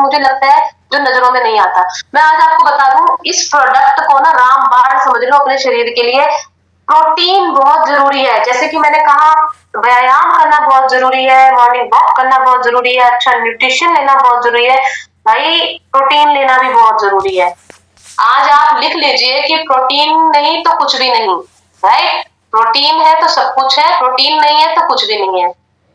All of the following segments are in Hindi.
मुझे लगता है जो नजरों में नहीं आता। मैं आज आपको बता दूं, इस प्रोडक्ट को ना रामबाण समझ लो अपने शरीर के लिए। प्रोटीन बहुत जरूरी है, जैसे कि मैंने कहा व्यायाम करना बहुत जरूरी है, मॉर्निंग वॉक करना बहुत जरूरी है, अच्छा न्यूट्रिशन लेना बहुत जरूरी है, भाई प्रोटीन लेना भी बहुत जरूरी है। आज आप लिख लीजिए कि प्रोटीन नहीं तो कुछ भी नहीं, राइट? प्रोटीन है तो सब कुछ है, प्रोटीन नहीं है तो कुछ भी नहीं है।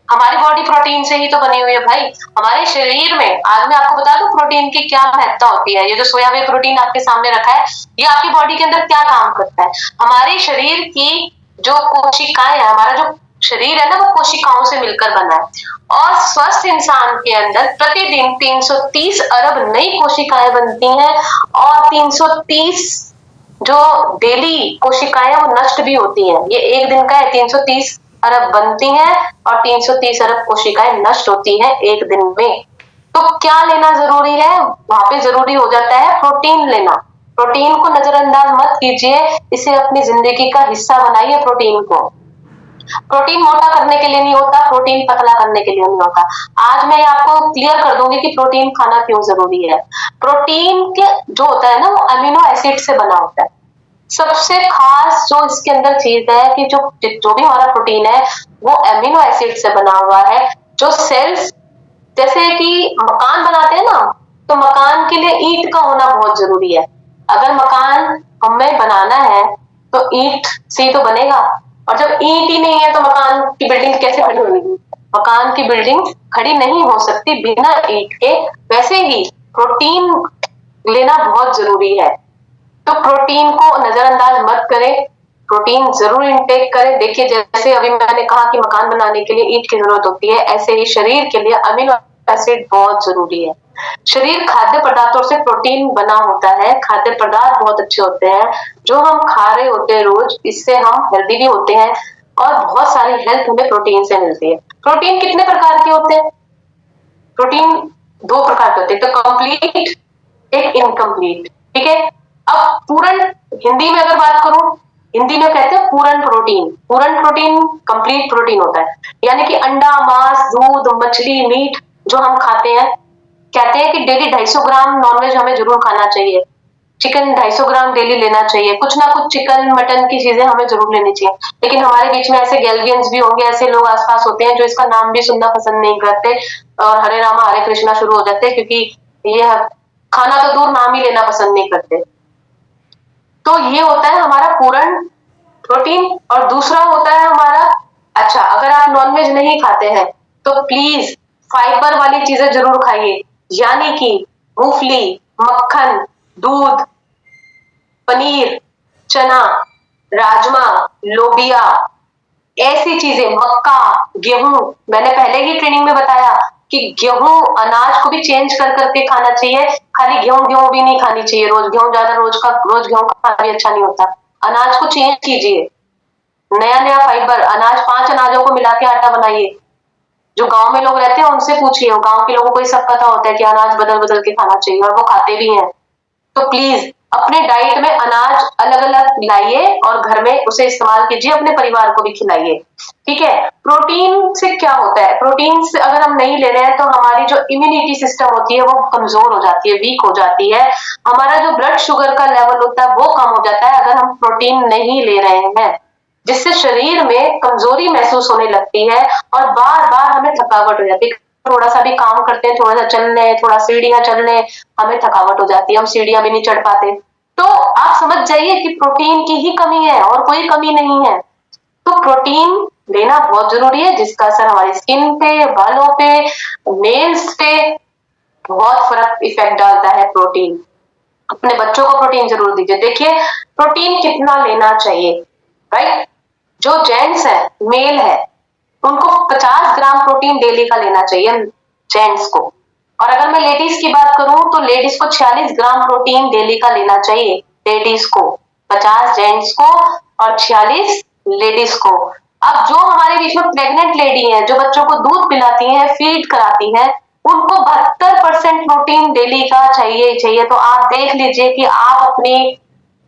हमारी बॉडी प्रोटीन से ही तो बनी हुई है भाई। हमारे शरीर में आज मैं आपको बता दूं प्रोटीन की क्या महत्ता होती है। ये जो सोया हुआ प्रोटीन आपके सामने रखा है, ये आपकी बॉडी के अंदर क्या काम करता है। हमारे शरीर की जो कोशिकाएं है, हमारा जो शरीर है ना, वो कोशिकाओं से मिलकर बना है। और स्वस्थ इंसान के अंदर प्रतिदिन 330 अरब नई कोशिकाएं बनती हैं, और 330 जो डेली कोशिकाएं वो नष्ट भी होती हैं। ये एक दिन का है, 330 अरब बनती हैं और 330 अरब कोशिकाएं नष्ट होती हैं एक दिन में। तो क्या लेना जरूरी है? वहां पे जरूरी हो जाता है प्रोटीन लेना। प्रोटीन को नजरअंदाज मत कीजिए, इसे अपनी जिंदगी का हिस्सा बनाइए। प्रोटीन को, प्रोटीन मोटा करने के लिए नहीं होता, प्रोटीन पतला करने के लिए नहीं होता। आज मैं आपको क्लियर कर दूंगी कि प्रोटीन खाना क्यों जरूरी है। प्रोटीन के जो होता है ना, वो अमीनो एसिड से बना होता है। सबसे खास जो इसके अंदर चीज है कि जो जो भी हमारा प्रोटीन है वो अमीनो एसिड से बना हुआ है। जो सेल्स जैसे कि मकान बनाते हैं ना, तो मकान के लिए ईंट का होना बहुत जरूरी है। अगर मकान हमें बनाना है तो ईंट से ही तो बनेगा, और जब ईंट ही नहीं है तो मकान की बिल्डिंग कैसे खड़ी होगी? मकान की बिल्डिंग खड़ी नहीं हो सकती बिना ईंट के। वैसे ही प्रोटीन लेना बहुत जरूरी है। तो प्रोटीन को नजरअंदाज मत करें, प्रोटीन जरूर इंटेक करें। देखिए जैसे अभी मैंने कहा कि मकान बनाने के लिए ईंट की जरूरत होती है, ऐसे ही शरीर के लिए अमीनो एसिड बहुत जरूरी है। शरीर खाद्य पदार्थों से प्रोटीन बना होता है। खाद्य पदार्थ बहुत अच्छे होते हैं जो हम खा रहे होते हैं रोज, इससे हम हेल्दी भी होते हैं और बहुत सारी हेल्थ हमें प्रोटीन से मिलती है। प्रोटीन कितने प्रकार के होते हैं? प्रोटीन दो प्रकार के होते हैं, तो कंप्लीट, एक इनकम्प्लीट, ठीक है। अब पूर्ण हिंदी में अगर बात करूं, हिंदी में कहते हैं पूर्ण प्रोटीन। पूर्ण प्रोटीन कंप्लीट प्रोटीन होता है, यानी कि अंडा, मांस, दूध, मछली, मीट जो हम खाते हैं। कहते हैं कि डेली 250 ग्राम नॉनवेज हमें जरूर खाना चाहिए। चिकन 250 ग्राम डेली लेना चाहिए। कुछ ना कुछ चिकन मटन की चीजें हमें जरूर लेनी चाहिए। लेकिन हमारे बीच में ऐसे गैल्वियंस भी होंगे, ऐसे लोग आसपास होते हैं जो इसका नाम भी सुनना पसंद नहीं करते और हरे रामा हरे कृष्णा शुरू हो जाते हैं, क्योंकि ये खाना तो दूर नाम ही लेना पसंद नहीं करते। तो ये होता है हमारा पूर्ण प्रोटीन। और दूसरा होता है हमारा, अच्छा अगर आप नॉनवेज नहीं खाते हैं तो प्लीज फाइबर वाली चीजें जरूर खाइए, यानी कि मूंगफली, मक्खन, दूध, पनीर, चना, राजमा, लोबिया, ऐसी चीजें, मक्का, गेहूं। मैंने पहले ही ट्रेनिंग में बताया कि गेहूं अनाज को भी चेंज कर करके खाना चाहिए। खाली गेहूं गेहूं भी नहीं खानी चाहिए रोज। गेहूं ज्यादा रोज गेहूं खाना भी अच्छा नहीं होता। अनाज को चेंज कीजिए, नया नया फाइबर अनाज, 5 अनाजों को मिला के आटा बनाइए। जो गांव में लोग रहते हैं उनसे पूछिए, गांव के लोगों को ये सब पता होता है कि अनाज बदल बदल के खाना चाहिए और वो खाते भी हैं। तो प्लीज अपने डाइट में अनाज अलग अलग लाइए और घर में उसे इस्तेमाल कीजिए, अपने परिवार को भी खिलाइए, ठीक है। प्रोटीन से क्या होता है? प्रोटीन से अगर हम नहीं ले रहे हैं तो हमारी जो इम्यूनिटी सिस्टम होती है वो कमजोर हो जाती है, वीक हो जाती है। हमारा जो ब्लड शुगर का लेवल होता है वो कम हो जाता है अगर हम प्रोटीन नहीं ले रहे हैं, जिससे शरीर में कमजोरी महसूस होने लगती है और बार बार हमें थकावट हो जाती है। थोड़ा सा भी काम करते हैं, थोड़ा सा चलने, थोड़ा सीढ़ियां चलने, हमें थकावट हो जाती है, हम सीढ़ियां भी नहीं चढ़ पाते। तो आप समझ जाइए कि प्रोटीन की ही कमी है और कोई कमी नहीं है। तो प्रोटीन लेना बहुत जरूरी है, जिसका असर हमारी स्किन पे, बालों पे, नेल्स पे बहुत फर्क इफेक्ट डालता है प्रोटीन। अपने बच्चों को प्रोटीन जरूर दीजिए। देखिए प्रोटीन कितना लेना चाहिए, राइट? जो जेंट्स है, मेल है, उनको 50 ग्राम प्रोटीन डेली का लेना चाहिए, जेंट्स को। और अगर मैं लेडीज की बात करूं तो लेडीज को 46 ग्राम प्रोटीन डेली का लेना चाहिए। लेडीज को 50, जेंट्स को और 46 लेडीज को। अब जो हमारे बीच में प्रेग्नेंट लेडी है, जो बच्चों को दूध पिलाती है, फीड कराती है, उनको 72% प्रोटीन डेली का चाहिए ही चाहिए। तो आप देख लीजिए कि आप अपनी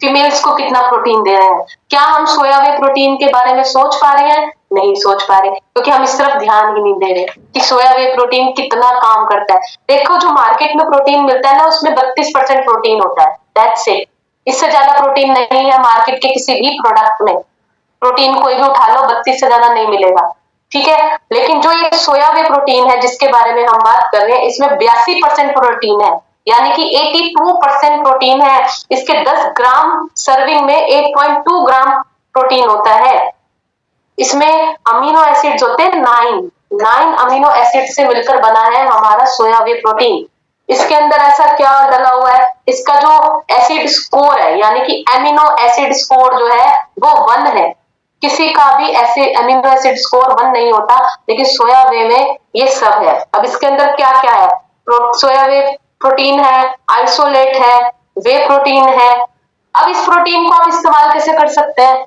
फीमेल्स को कितना प्रोटीन दे रहे हैं। क्या हम सोया हुए प्रोटीन के बारे में सोच पा रहे हैं? नहीं सोच पा रहे क्योंकि हम इस तरफ ध्यान ही नहीं दे रहे कि सोया वे प्रोटीन कितना काम करता है। देखो जो मार्केट में प्रोटीन मिलता है ना उसमें 32% प्रोटीन होता है, दैट्स इट। इससे ज्यादा प्रोटीन नहीं है मार्केट के किसी भी प्रोडक्ट में। प्रोटीन कोई भी उठा लो 32 से ज्यादा नहीं मिलेगा, ठीक है। लेकिन जो ये सोया वे प्रोटीन है जिसके बारे में हम बात कर रहे हैं इसमें 82% प्रोटीन है, यानी कि 82% प्रोटीन है। इसके 10 ग्राम सर्विंग में 8.2 ग्राम प्रोटीन होता है। इसमें अमीनो एसिड्स होते हैं 9 अमीनो एसिड से मिलकर बना है हमारा सोया वे प्रोटीन। इसके अंदर ऐसा क्या डला हुआ है, इसका जो एसिड स्कोर है यानी कि एमिनो एसिड स्कोर जो है वो 1 है। किसी का भी ऐसे एमिनो एसिड स्कोर 1 नहीं होता, लेकिन सोया वे में ये सब है। अब इसके अंदर क्या क्या है, सोया वे प्रोटीन है, आइसोलेट है, वे प्रोटीन है। अब इस प्रोटीन को आप इस्तेमाल कैसे कर सकते हैं,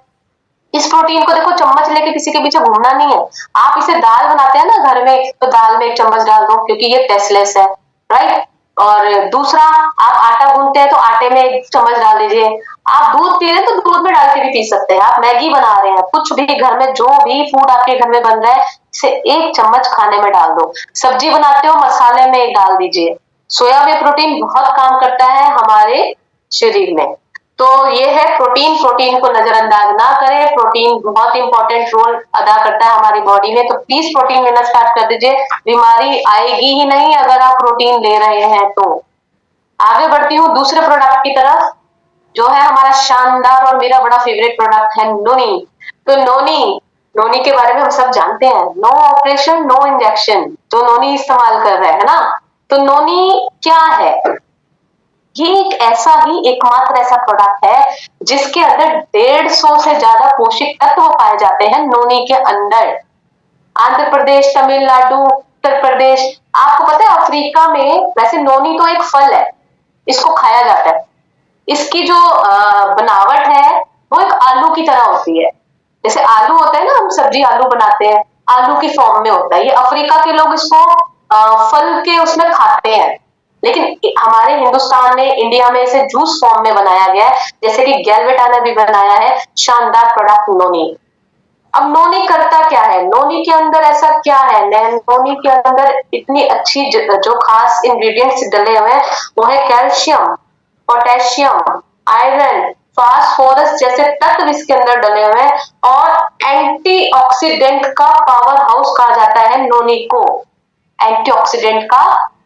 इस प्रोटीन को देखो चम्मच लेके किसी के पीछे घूमना नहीं है। आप इसे दाल बनाते हैं ना घर में, तो दाल में 1 चम्मच डाल दो क्योंकि ये टेस्टलेस है, राइट। और दूसरा, आप आटा गूंथते हैं तो आटे में 1 चम्मच डाल दीजिए। आप दूध पी रहे हैं तो दूध में डाल के भी पी सकते हैं। आप मैगी बना रहे हैं, कुछ भी घर में जो भी फूड आपके घर में बन रहा है इसे 1 चम्मच खाने में डाल दो। सब्जी बनाते हो मसाले में डाल दीजिए। सोया वे प्रोटीन बहुत काम करता है हमारे शरीर में। तो ये है प्रोटीन, प्रोटीन को नजरअंदाज ना करें। प्रोटीन बहुत इंपॉर्टेंट रोल अदा करता है हमारी बॉडी में, तो प्लीज प्रोटीन लेना स्टार्ट कर दीजिए। बीमारी आएगी ही नहीं अगर आप प्रोटीन ले रहे हैं तो। आगे बढ़ती हूँ दूसरे प्रोडक्ट की तरफ, जो है हमारा शानदार और मेरा बड़ा फेवरेट प्रोडक्ट है नोनी। तो नोनी, नोनी के बारे में हम सब जानते हैं, नो ऑपरेशन नो इंजेक्शन, तो नोनी इस्तेमाल कर रहे हैं ना। तो नोनी क्या है, ये एक ऐसा ही एकमात्र ऐसा प्रोडक्ट है जिसके अंदर 150 से ज्यादा पोषक तत्व पाए जाते हैं नोनी के अंदर। आंध्र प्रदेश, तमिलनाडु, उत्तर प्रदेश, आपको पता है अफ्रीका में वैसे नोनी तो एक फल है, इसको खाया जाता है। इसकी जो बनावट है वो एक आलू की तरह होती है। जैसे आलू होता है ना, हम सब्जी आलू बनाते हैं, आलू की फॉर्म में होता है। ये अफ्रीका के लोग इसको फल के उसमें खाते हैं, लेकिन हमारे हिंदुस्तान में, इंडिया में इसे जूस फॉर्म में बनाया गया है, जैसे कि गैलवेटा ने भी बनाया है शानदार प्रोडक्ट नोनी। अब नोनी करता क्या है, नोनी के अंदर ऐसा क्या है, नोनी के अंदर इतनी अच्छी जो खास इंग्रेडिएंट्स डले हुए हैं वो है कैल्शियम, पोटेशियम, आयरन, फास्फोरस जैसे तत्व इसके अंदर डले हुए हैं। और एंटीऑक्सीडेंट का पावर हाउस कहा जाता है नोनी को। एंटीऑक्सीडेंट का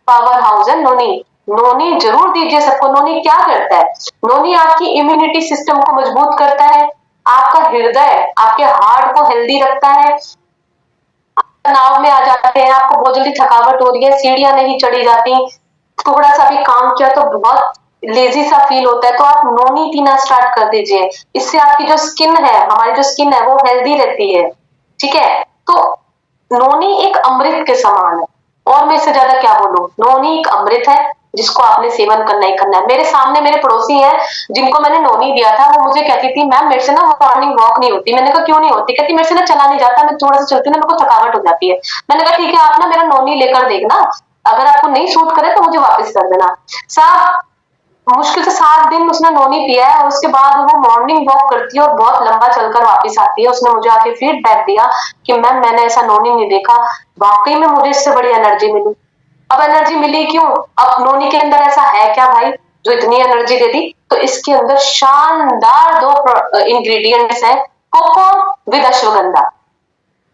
पावर हाउस है नोनी। नोनी जरूर दीजिए सबको। नोनी क्या करता है, नोनी आपकी इम्यूनिटी सिस्टम को मजबूत करता है, आपका हृदय, आपके हार्ट को हेल्दी रखता है। तनाव में आ जाते हैं, आपको बहुत जल्दी थकावट हो रही है, सीढ़ियां नहीं चढ़ी जाती, थोड़ा सा भी काम किया तो बहुत लेजी सा फील होता है, तो आप नोनी पीना स्टार्ट कर दीजिए। इससे आपकी जो स्किन है, हमारी जो स्किन है वो हेल्दी रहती है, ठीक है। तो नोनी एक अमृत के समान है, और मैं इससे ज्यादा क्या बोलूं। नोनी एक अमृत है जिसको आपने सेवन करना ही करना है। मेरे सामने मेरे पड़ोसी हैं जिनको मैंने नोनी दिया था, वो मुझे कहती थी मैम मेरे से ना मॉर्निंग वॉक नहीं होती। मैंने कहा क्यों नहीं होती, कहती मेरे से ना चला नहीं जाता, मैं थोड़ा सा चलती हूँ ना मेरे को थकावट हो जाती है। मैंने कहा ठीक है आप ना मेरा नोनी लेकर देखना, अगर आपको नहीं सूट करे तो मुझे वापस कर देना। साहब मुश्किल से 7 दिन उसने नोनी पिया है और उसके बाद वो मॉर्निंग वॉक करती है और बहुत लंबा चलकर वापस आती है। उसने मुझे आके फीडबैक दिया कि मैम मैंने ऐसा नोनी नहीं देखा, वाकई में मुझे इससे बड़ी एनर्जी मिली। अब एनर्जी मिली क्यों, अब नोनी के अंदर ऐसा है क्या भाई जो इतनी एनर्जी दे दी, तो इसके अंदर शानदार 2 इंग्रेडिएंट्स हैं, कोको विद अश्वगंधा।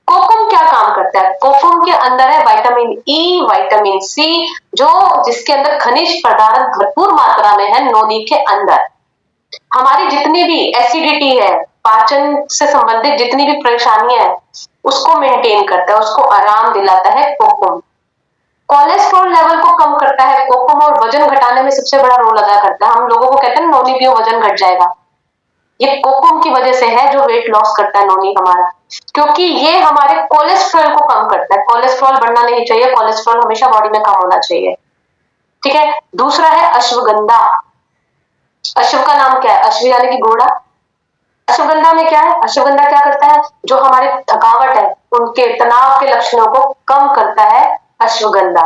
कोकुम क्या काम करता है, कोकुम के अंदर है विटामिन ई, विटामिन सी, जो जिसके अंदर खनिज पदार्थ भरपूर मात्रा में है नोनी के अंदर। हमारी जितनी भी एसिडिटी है, पाचन से संबंधित जितनी भी परेशानियां है उसको मेंटेन करता है, उसको आराम दिलाता है कोकुम। कोलेस्ट्रॉल लेवल को कम करता है कोकुम, और वजन घटाने में सबसे बड़ा रोल अदा करता है। हम लोगों को कहते हैं नोनी पियो वजन घट जाएगा, ये कोकुम की वजह से है जो वेट लॉस करता है नोनी हमारा, क्योंकि ये हमारे कोलेस्ट्रॉल को कम करता है। कोलेस्ट्रॉल बढ़ना नहीं चाहिए, कोलेस्ट्रॉल हमेशा बॉडी में कम होना चाहिए, ठीक है। दूसरा है अश्वगंधा। अश्व का नाम क्या है, अश्व यानी कि घोड़ा। अश्वगंधा में क्या है, अश्वगंधा क्या करता है, जो हमारी थकावट है, उनके तनाव के लक्षणों को कम करता है अश्वगंधा।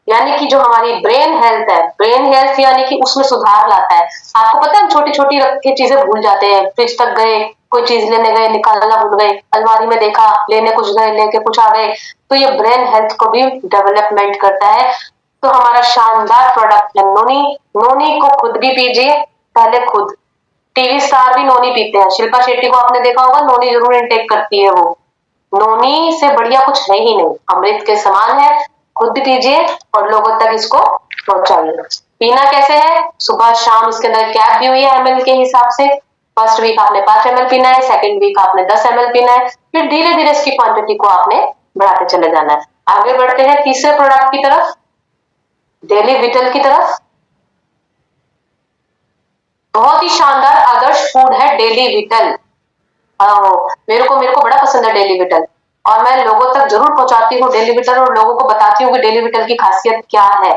यानी कि जो हमारी ब्रेन हेल्थ है, ब्रेन हेल्थ यानी कि उसमें सुधार लाता है। आपको पता है हम छोटी छोटी रख के चीजें भूल जाते हैं, फ्रिज तक गए कोई चीज लेने गए, निकालना भूल गए, अलमारी में देखा, लेने कुछ गए, लेके कुछ आ गए, तो ये ब्रेन हेल्थ को भी डेवलपमेंट करता है। तो हमारा शानदार प्रोडक्ट है नोनी। नोनी को खुद भी पीजिए, पहले खुद। टीवी स्टार भी नोनी पीते हैं, शिल्पा शेट्टी को आपने देखा होगा, नोनी जरूर इनटेक करती है वो। नोनी से बढ़िया कुछ है ही नहीं, अमृत के समान है। खुद भी पीजिए और लोगों तक इसको पहुंचाइए। पीना कैसे है? सुबह शाम इसके अंदर कैप भी हुई है एमएल के हिसाब से। फर्स्ट वीक आपने 5 ml पीना है, सेकंड वीक आपने 10 ml पीना है, फिर धीरे धीरे इसकी क्वांटिटी को आपने बढ़ाते चले जाना है। आगे बढ़ते हैं तीसरे प्रोडक्ट की तरफ, डेली विटल की तरफ। बहुत ही शानदार आदर्श फूड है डेली विटल। मेरे को बड़ा पसंद है डेली विटल, और मैं लोगों तक जरूर पहुंचाती हूँ डेली विटल, और लोगों को बताती हूँ कि डेली विटल की खासियत क्या है।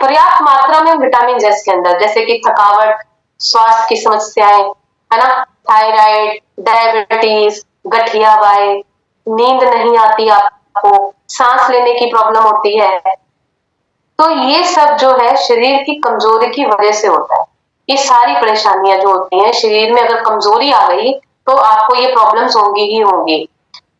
पर्याप्त मात्रा में विटामिन इसके अंदर, जैसे कि थकावट, स्वास्थ्य की समस्याएं, है ना, थायराइड, डायबिटीज, गठिया वाई, नींद नहीं आती आपको, सांस लेने की प्रॉब्लम होती है, तो ये सब जो है शरीर की कमजोरी की वजह से होता है। ये सारी परेशानियां जो होती हैं शरीर में, अगर कमजोरी आ गई तो आपको ये प्रॉब्लम्स होंगी ही होंगी।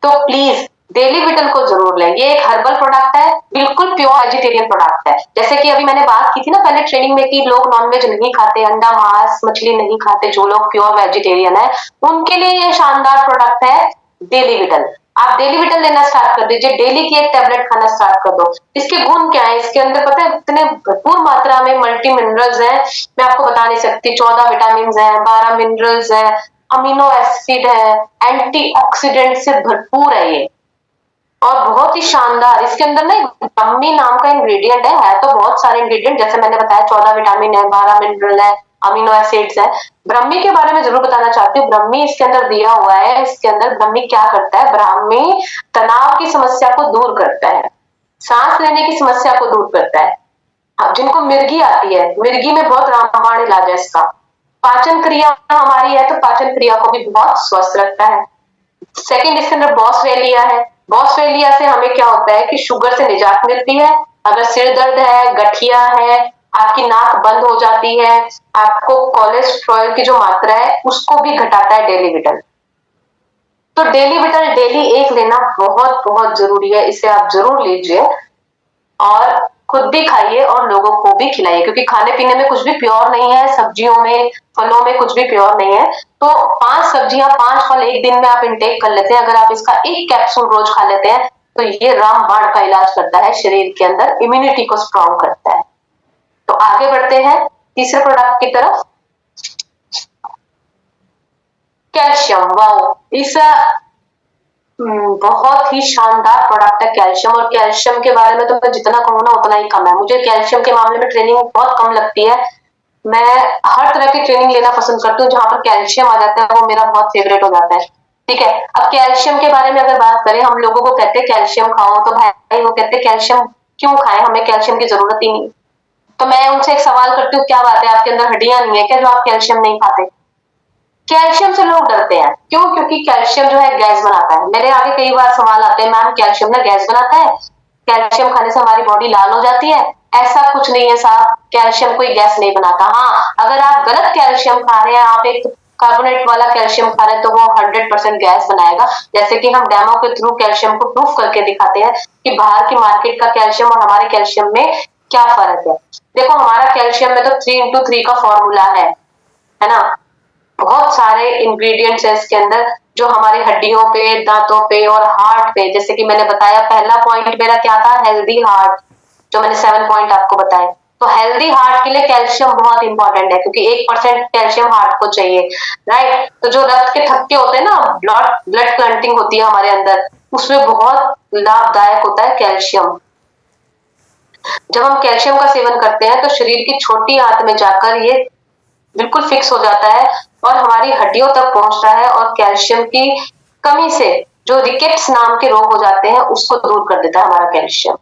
तो प्लीज डेली विटल को जरूर लें। ये एक हर्बल प्रोडक्ट है, बिल्कुल प्योर वेजिटेरियन प्रोडक्ट है। जैसे कि अभी मैंने बात की थी ना पहले ट्रेनिंग में कि लोग नॉनवेज नहीं खाते, अंडा मांस मछली नहीं खाते, जो लोग प्योर वेजिटेरियन है उनके लिए ये शानदार प्रोडक्ट है डेली विटल। आप डेली विटल लेना स्टार्ट कर दीजिए, डेली की एक टेबलेट खाना स्टार्ट कर दो। इसके गुण क्या है? इसके अंदर पता है इतने भरपूर मात्रा में मल्टी मिनरल्स हैं, मैं आपको बता नहीं सकती। 14 विटामिन है, 12 मिनरल्स है, अमीनो एसिड है, एंटीऑक्सीडेंट से भरपूर है ये, और बहुत ही शानदार। इसके अंदर ना ब्रह्मी नाम का इंग्रेडिएंट है तो बहुत सारे इंग्रेडिएंट, जैसे मैंने बताया 14 विटामिन है, 12 मिनरल है, अमीनो एसिड्स है। ब्रह्मी के बारे में जरूर बताना चाहती हूँ, ब्रह्मी इसके अंदर दिया हुआ है। इसके अंदर ब्रह्मी क्या करता है? ब्राह्मी तनाव की समस्या को दूर करता है, सांस लेने की समस्या को दूर करता है। अब जिनको मिर्गी आती है, मिर्गी में बहुत रामबाण इलाज है इसका। पाचन क्रिया हमारी है तो पाचन क्रिया को भी बहुत स्वस्थ रखता है। सेकंड इसके अंदर बॉसवेलिया है। बॉसवेलिया से हमें क्या होता है कि शुगर से निजात मिलती है। अगर सिर दर्द है, गठिया है, आपकी नाक बंद हो जाती है, आपको कोलेस्ट्रॉल की जो मात्रा है उसको भी घटाता है डेली विटल। तो डेली विटल डेली एक लेना बहुत बहुत जरूरी है, इसे आप जरूर लीजिए और खुद भी खाइए और लोगों को भी खिलाइए, क्योंकि खाने पीने में कुछ भी प्योर नहीं है, सब्जियों में फलों में कुछ भी प्योर नहीं है। तो 5 सब्जियां 5 फल एक दिन में आप इंटेक कर लेते हैं, अगर आप इसका एक कैप्सूल रोज खा लेते हैं तो ये रामबाण का इलाज करता है, शरीर के अंदर इम्यूनिटी को स्ट्रॉन्ग करता है। तो आगे बढ़ते हैं तीसरे प्रोडक्ट की तरफ, कैल्शियम। वाओ, इस बहुत ही शानदार प्रोडक्ट है कैल्शियम, और कैल्शियम के बारे में तो मैं जितना कहूँ ना उतना ही कम है। मुझे कैल्शियम के मामले में ट्रेनिंग बहुत कम लगती है। मैं हर तरह की ट्रेनिंग लेना पसंद करती हूँ, जहां पर कैल्शियम आ जाता है वो मेरा बहुत फेवरेट हो जाता है। ठीक है, अब कैल्शियम के बारे में अगर बात करें, हम लोगों को कहते हैं कैल्शियम खाओ, तो भाई वो कहते हैं कैल्शियम क्यों खाएं, हमें कैल्शियम की जरूरत ही नहीं। तो मैं उनसे एक सवाल करती हूँ, क्या बात है आपके अंदर हड्डियां नहीं है क्या जो आप कैल्शियम नहीं खाते? कैल्शियम से लोग डरते हैं, क्यों? क्योंकि कैल्शियम जो है गैस बनाता है। मेरे आगे कई बार सवाल आते हैं, मैम कैल्शियम ना गैस बनाता है, कैल्शियम खाने से हमारी बॉडी लाल हो जाती है। ऐसा कुछ नहीं है साहब, कैल्शियम कोई गैस नहीं बनाता। हाँ, अगर आप गलत कैल्शियम खा रहे हैं, आप एक कार्बोनेट वाला कैल्शियम खा रहे हैं, तो वो 100% गैस बनाएगा। जैसे कि हम डेमो के थ्रू कैल्शियम को प्रूफ करके दिखाते हैं कि बाहर की मार्केट का कैल्शियम और हमारे कैल्शियम में क्या फर्क है। देखो, हमारा कैल्शियम में तो 3x3 का फॉर्मूला है ना, बहुत सारे इंग्रेडिएंट्स है इसके अंदर जो हमारी हड्डियों पे, दांतों पे और हार्ट पे, जैसे कि मैंने बताया पहला पॉइंट मेरा क्या था, हेल्दी हार्ट, जो मैंने 7 पॉइंट आपको बताए। तो हेल्दी हार्ट के लिए कैल्शियम बहुत इंपॉर्टेंट है, क्योंकि 1% कैल्शियम हार्ट को चाहिए, राइट। तो जो रक्त के थक्के होते हैं ना, ब्लड क्लंटिंग होती है हमारे अंदर, उसमें बहुत लाभदायक होता है कैल्शियम। जब हम कैल्शियम का सेवन करते हैं तो शरीर की छोटी आंत में जाकर ये बिल्कुल फिक्स हो जाता है और हमारी हड्डियों तक पहुंचता है, और कैल्शियम की कमी से जो रिकेट्स नाम के रोग हो जाते हैं उसको दूर कर देता है हमारा कैल्शियम।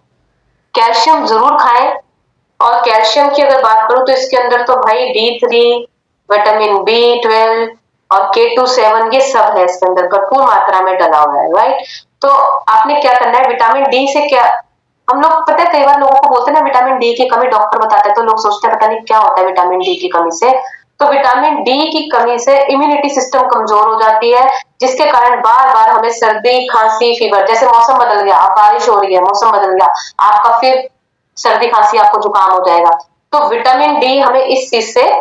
कैल्शियम जरूर खाएं। और कैल्शियम की अगर बात करूं तो इसके अंदर तो भाई D3, विटामिन B12 और K27 ये सब है इसके अंदर, भरपूर मात्रा में डला हुआ है, राइट। तो आपने क्या करना है, विटामिन डी से क्या, हम लोग पता है कई बार लोगों को बोलते हैं ना विटामिन डी की कमी, डॉक्टर बताते हैं तो लोग सोचते हैं पता नहीं क्या होता है विटामिन डी की कमी से। तो विटामिन डी की कमी से इम्यूनिटी सिस्टम कमजोर हो जाती है, जिसके कारण बार बार हमें सर्दी, खांसी, फीवर, जैसे मौसम बदल गया, अब बारिश हो रही है, मौसम बदल गया, आपका फिर सर्दी, खांसी, आपको जुकाम हो जाएगा। तो विटामिन डी हमें इस चीज से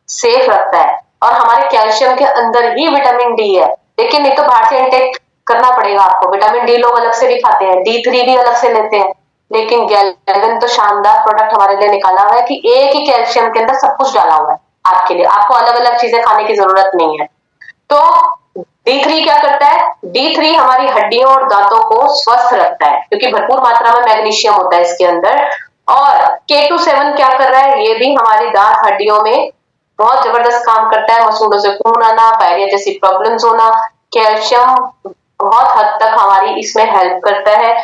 सेफ रखता है। और हमारे कैल्शियम के अंदर ही विटामिन डी है, लेकिन नहीं तो बाहर से इंटेक करना पड़ेगा आपको। विटामिन डी लोग अलग से भी खाते हैं, D3 भी अलग से लेते हैं, लेकिन गैल्वेगन तो शानदार प्रोडक्ट हमारे लिए निकाला हुआ है कि एक ही कैल्शियम के अंदर सब कुछ डाला हुआ है आपके लिए, आपको अलग अलग चीजें खाने की जरूरत नहीं है। तो D3 क्या करता है? D3 हमारी हड्डियों और दांतों को स्वस्थ रखता है, क्योंकि भरपूर मात्रा में मैग्नीशियम होता है इसके अंदर। और K27 क्या कर रहा है? ये भी हमारी दांत हड्डियों में बहुत जबरदस्त काम करता है, मसूड़ों से खून आना, पायरिया जैसी प्रॉब्लम्स होना। कैल्शियम बहुत हद तक हमारी इसमें हेल्प करता है।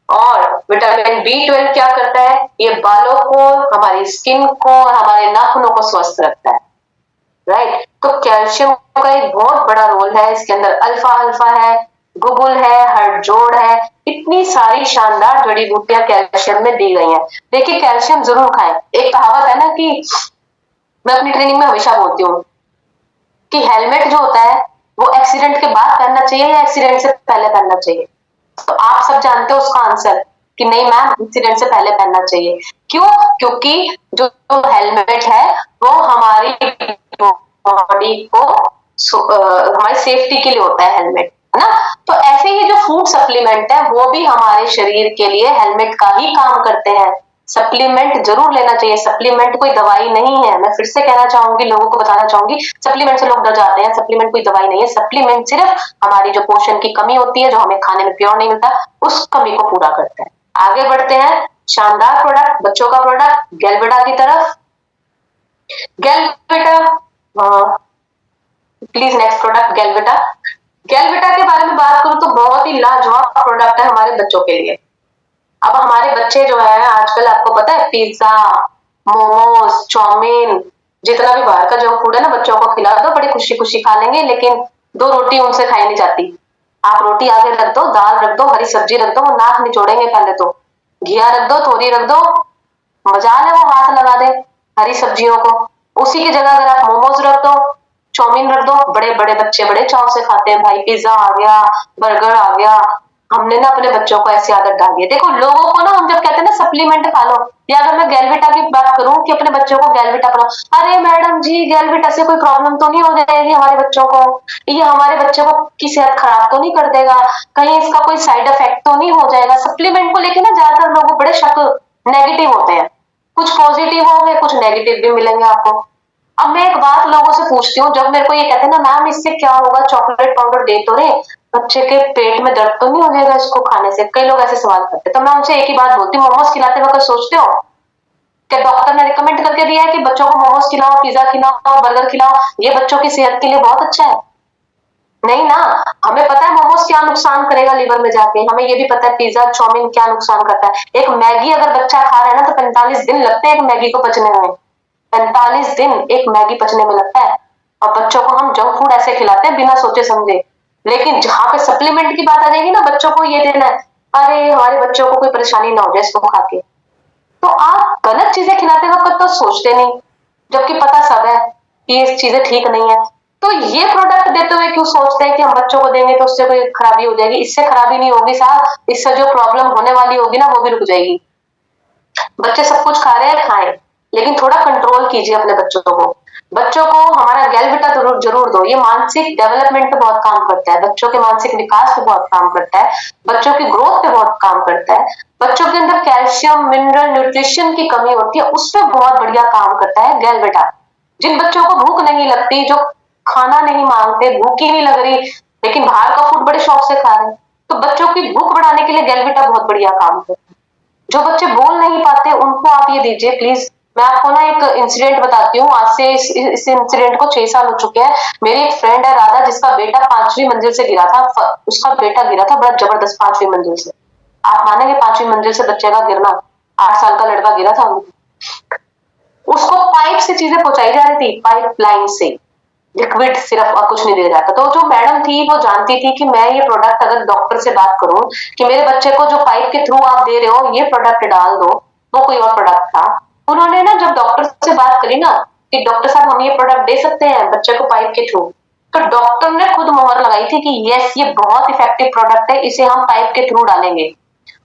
और विटामिन B12 क्या करता है? ये बालों को, हमारी स्किन को और हमारे नाखूनों को स्वस्थ रखता है। राइट, तो कैल्शियम का एक बहुत बड़ा रोल है इसके अंदर। अल्फा अल्फा है, गुगुल है, हड़जोड़ है, इतनी सारी शानदार जड़ी बूटियां कैल्शियम में दी गई हैं। देखिए, कैल्शियम जरूर खाएं। एक कहावत है ना कि मैं अपनी ट्रेनिंग में हमेशा बोलती हूँ कि हेलमेट जो होता है वो एक्सीडेंट के बाद पहनना चाहिए या एक्सीडेंट से पहले पहनना चाहिए? तो आप सब जानते हो उसका आंसर कि नहीं मैम, एक्सीडेंट से पहले पहनना चाहिए। क्यों? क्योंकि जो हेलमेट है वो हमारी बॉडी को हमारी सेफ्टी के लिए होता है हेलमेट, है ना? तो ऐसे ही जो फूड सप्लीमेंट है वो भी हमारे शरीर के लिए हेलमेट का ही काम करते हैं। सप्लीमेंट जरूर लेना चाहिए, सप्लीमेंट कोई दवाई नहीं है। मैं फिर से कहना चाहूंगी, लोगों को बताना चाहूंगी, सप्लीमेंट से लोग डर जाते हैं। सप्लीमेंट कोई दवाई नहीं है, सप्लीमेंट सिर्फ हमारी जो पोषण की कमी होती है, जो हमें खाने में प्योर नहीं मिलता, उस कमी को पूरा करता है। आगे बढ़ते हैं, शानदार प्रोडक्ट, बच्चों का प्रोडक्ट गैल्वेटा की तरफ। गैल्वेटा, प्लीज नेक्स्ट प्रोडक्ट गैल्वेटा। गैल्वेटा के बारे में बात करूं तो बहुत ही लाजवाब प्रोडक्ट है हमारे बच्चों के लिए। अब हमारे बच्चे जो है आजकल, आपको पता है, पिज्जा, मोमोज, चाउमीन, जितना भी बाहर का जंक फूड है ना, बच्चों को खिला दो, बड़ी खुशी खुशी खा लेंगे, लेकिन 2 रोटी उनसे खाई नहीं जाती। आप रोटी आगे रख दो, दाल रख दो, हरी सब्जी रख दो, वो नाक निचोड़ेंगे पहले तो। घिया रख दो, तोरी रख दो, मजाल है वो हाथ लगा दे हरी सब्जियों को। उसी की जगह अगर आप मोमोज रख दो, चाउमीन रख दो, बड़े बड़े बच्चे बड़े चाव से खाते हैं। भाई पिज्जा आ गया, बर्गर आ गया। हमने ना अपने बच्चों को ऐसी आदत डाली है। देखो, लोगों को ना, हम जब कहते हैं ना सप्लीमेंट खा लो, या अगर मैं गैल्वेटा की बात करूं कि अपने बच्चों को गैल्वेटा पिलाओ, अरे मैडम जी, गैल्वेटा से कोई प्रॉब्लम तो नहीं हो जाएगी हमारे बच्चों को? ये हमारे बच्चों को की सेहत खराब तो नहीं कर देगा? कहीं इसका कोई साइड इफेक्ट तो नहीं हो जाएगा? सप्लीमेंट को लेके ना ज्यादातर लोग बड़े शक नेगेटिव होते हैं। कुछ पॉजिटिव होंगे, कुछ नेगेटिव भी मिलेंगे आपको। अब मैं एक बात लोगों से पूछती हूँ, जब मेरे को ये कहते हैं ना मैम इससे क्या होगा, चॉकलेट पाउडर दे तो रहे, बच्चे के पेट में दर्द तो नहीं हो जाएगा इसको खाने से? कई लोग ऐसे सवाल करते हैं। तो मैं उनसे एक ही बात बोलती हूँ, मोमोज खिलाते वक्त सोचते हो कि डॉक्टर ने रिकमेंड करके दिया है कि बच्चों को मोमोज खिलाओ, पिज्जा खिलाओ, बर्गर खिलाओ, ये बच्चों की सेहत के लिए बहुत अच्छा है? नहीं ना। हमें पता है मोमोज क्या नुकसान करेगा लिवर में जाके, हमें ये भी पता है पिज्जा, चाउमीन क्या नुकसान करता है। एक मैगी अगर बच्चा खा रहा है ना, तो 45 दिन लगते हैं एक मैगी को पचने में। 45 दिन एक मैगी पचने में लगता है। और बच्चों को हम जंक फूड ऐसे खिलाते हैं बिना सोचे समझे। लेकिन जहां पे सप्लीमेंट की बात आ जाएगी ना, बच्चों को ये देना है, अरे हमारे बच्चों को कोई परेशानी ना हो जाए इसको खा के। तो आप गलत चीजें खिलाते वक्त तो सोचते नहीं, जबकि पता सब है कि ये चीजें ठीक नहीं है। तो ये प्रोडक्ट देते हुए क्यों सोचते हैं कि हम बच्चों को देंगे तो उससे कोई खराबी हो जाएगी? इससे खराबी नहीं होगी साहब, इससे जो प्रॉब्लम होने वाली होगी ना वो भी रुक जाएगी। बच्चे सब कुछ खा रहे हैं, खाएं, लेकिन थोड़ा कंट्रोल कीजिए अपने बच्चों को। बच्चों को हमारा गैल्वेटा जरूर जरूर दो। ये मानसिक डेवलपमेंट पे बहुत काम करता है, बच्चों के मानसिक विकास पे बहुत काम करता है, बच्चों की ग्रोथ पे बहुत काम करता है। बच्चों के अंदर कैल्शियम, मिनरल, न्यूट्रिशन की कमी होती है, उस पर बहुत बढ़िया काम करता है गैल्वेटा। जिन बच्चों को भूख नहीं लगती, जो खाना नहीं मांगते, भूख ही नहीं लग रही, लेकिन बाहर का फूड बड़े शौक से खा रहे हैं, तो बच्चों की भूख बढ़ाने के लिए गैल्वेटा बहुत बढ़िया काम करता है। जो बच्चे बोल नहीं पाते उनको आप ये दीजिए प्लीज। मैं आपको ना एक इंसिडेंट बताती हूँ। आज से इस इंसिडेंट को 6 साल हो चुके हैं। मेरी एक फ्रेंड है राधा, जिसका बेटा 5वीं मंजिल से गिरा था। उसका बेटा गिरा था बड़ा जबरदस्त 5वीं मंजिल से। आप मानेंगे 5वीं मंजिल से बच्चे का गिरना? 8 साल का लड़का गिरा था। उसको पाइप से चीजें पहुंचाई जा रही थी, पाइप लाइन से लिक्विड सिर्फ, और कुछ नहीं दिया जाता। तो जो मैडम थी वो जानती थी कि मैं ये प्रोडक्ट अगर डॉक्टर से बात करूं कि मेरे बच्चे को जो पाइप के थ्रू आप दे रहे हो ये प्रोडक्ट डाल दो, वो कोई और प्रोडक्ट था। उन्होंने ना जब डॉक्टर से बात करी ना, कि डॉक्टर साहब हम ये प्रोडक्ट दे सकते हैं बच्चे को पाइप के थ्रू, तो डॉक्टर ने खुद मोहर लगाई थी कि यस ये बहुत इफेक्टिव प्रोडक्ट है, इसे हम पाइप के थ्रू डालेंगे।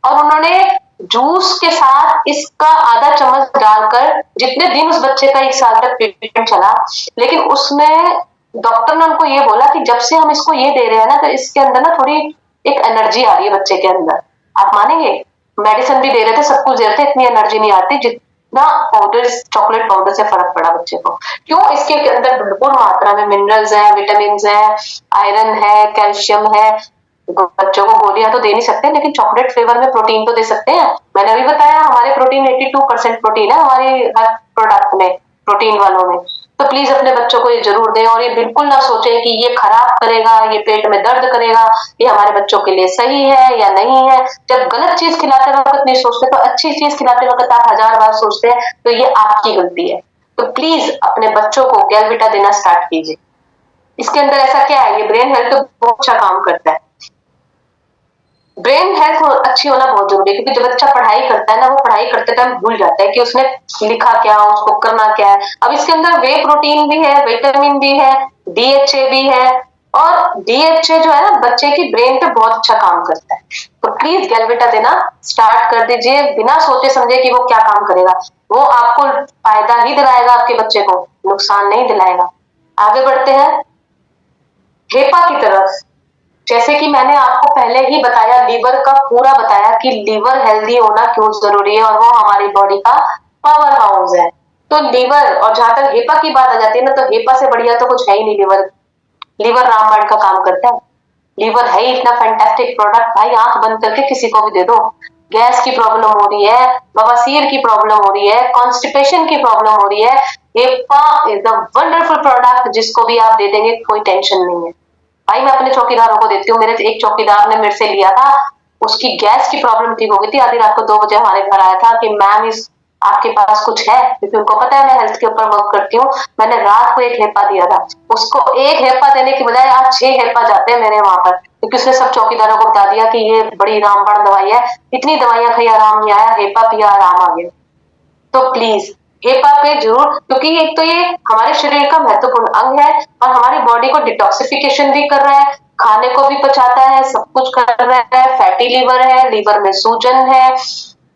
और उन्होंने जूस के साथ इसका आधा चम्मच डालकर जितने दिन उस बच्चे का 1 साल तक ट्रीटमेंट चला, लेकिन उसमें डॉक्टर ने उनको ये बोला कि जब से हम इसको ये दे रहे हैं ना, तो इसके अंदर ना थोड़ी एक एनर्जी आ रही है बच्चे के अंदर। आप मानेंगे, मेडिसिन भी दे रहे थे, सब कुछ दे रहे थे, इतनी एनर्जी नहीं आती जितना पाउडर, चॉकलेट पाउडर से फर्क पड़ा बच्चे को। क्यों? इसके अंदर भरपूर मात्रा में मिनरल्स है, विटामिन है, आयरन है, कैल्शियम है। बच्चों को गोलियां तो दे नहीं सकते, लेकिन चॉकलेट फ्लेवर में प्रोटीन तो दे सकते हैं। मैंने अभी बताया हमारे प्रोटीन 82% प्रोटीन है हमारे हर प्रोडक्ट में, प्रोटीन वालों में। तो प्लीज अपने बच्चों को ये जरूर दें, और ये बिल्कुल ना सोचें कि ये खराब करेगा, ये पेट में दर्द करेगा, ये हमारे बच्चों के लिए सही है या नहीं है। जब गलत चीज खिलाते वक्त नहीं सोचते, तो अच्छी चीज खिलाते वक्त आप 1000 बार सोचते हैं, तो ये आपकी गलती है। तो प्लीज अपने बच्चों को गैलविटा देना स्टार्ट कीजिए। इसके अंदर ऐसा क्या है, ये ब्रेन हेल्थ को बहुत अच्छा काम करता है। ब्रेन हेल्थ अच्छी होना बहुत जरूरी है, क्योंकि जब बच्चा पढ़ाई करता है ना, वो पढ़ाई करते टाइम भूल जाता है कि उसने लिखा क्या, उसको करना क्या है। अब इसके अंदर वे प्रोटीन भी है, विटामिन भी है, डीएचए भी है, और डीएचए जो है ना बच्चे की ब्रेन पे बहुत अच्छा काम करता है। तो प्लीज गैलविटा देना स्टार्ट कर दीजिए, बिना सोचे समझे कि वो क्या काम करेगा। वो आपको फायदा ही दिलाएगा, आपके बच्चे को नुकसान नहीं दिलाएगा। आगे बढ़ते हैं हेपा की तरफ। जैसे कि मैंने आपको पहले ही बताया, लीवर का पूरा बताया कि लीवर हेल्दी होना क्यों जरूरी है, और वो हमारी बॉडी का पावर हाउस है। तो लीवर, और जहां तक हेपा की बात आ जाती है ना, तो हेपा से बढ़िया तो कुछ है ही नहीं लीवर। लीवर रामबाण का काम करता है। लीवर है ही इतना फैंटास्टिक प्रोडक्ट, भाई आंख बंद करके किसी को भी दे दो। गैस की प्रॉब्लम हो रही है, बवासीर की प्रॉब्लम हो रही है, कॉन्स्टिपेशन की प्रॉब्लम हो रही है, HEPA is the wonderful product, जिसको भी आप दे देंगे कोई टेंशन नहीं है। भाई मैं अपने चौकीदारों को देती हूँ, मेरे एक चौकीदार ने मेरे से लिया था, उसकी गैस की प्रॉब्लम ठीक हो गई थी। आधी रात को 2 बजे हमारे घर आया था कि मैम इस आपके पास कुछ है, क्योंकि उनको पता है मैं हेल्थ के ऊपर वर्क करती हूँ। मैंने रात को एक हेपा दिया था उसको, एक हेपा देने की बजाय आज 6 हेपा जाते हैं मेरे वहां पर, क्योंकि उसने सब चौकीदारों को बता दिया कि ये बड़ी रामबाण दवाई है, इतनी दवाइयां खाई आराम नहीं आया, हेपा पिया आराम आ गया। तो प्लीज हेपा पे जरूर, क्योंकि एक तो ये हमारे शरीर का महत्वपूर्ण अंग है, और हमारी बॉडी को डिटॉक्सिफिकेशन भी कर रहा है, खाने को भी पचाता है, सब कुछ कर रहा है। फैटी लीवर है, लीवर में सूजन है,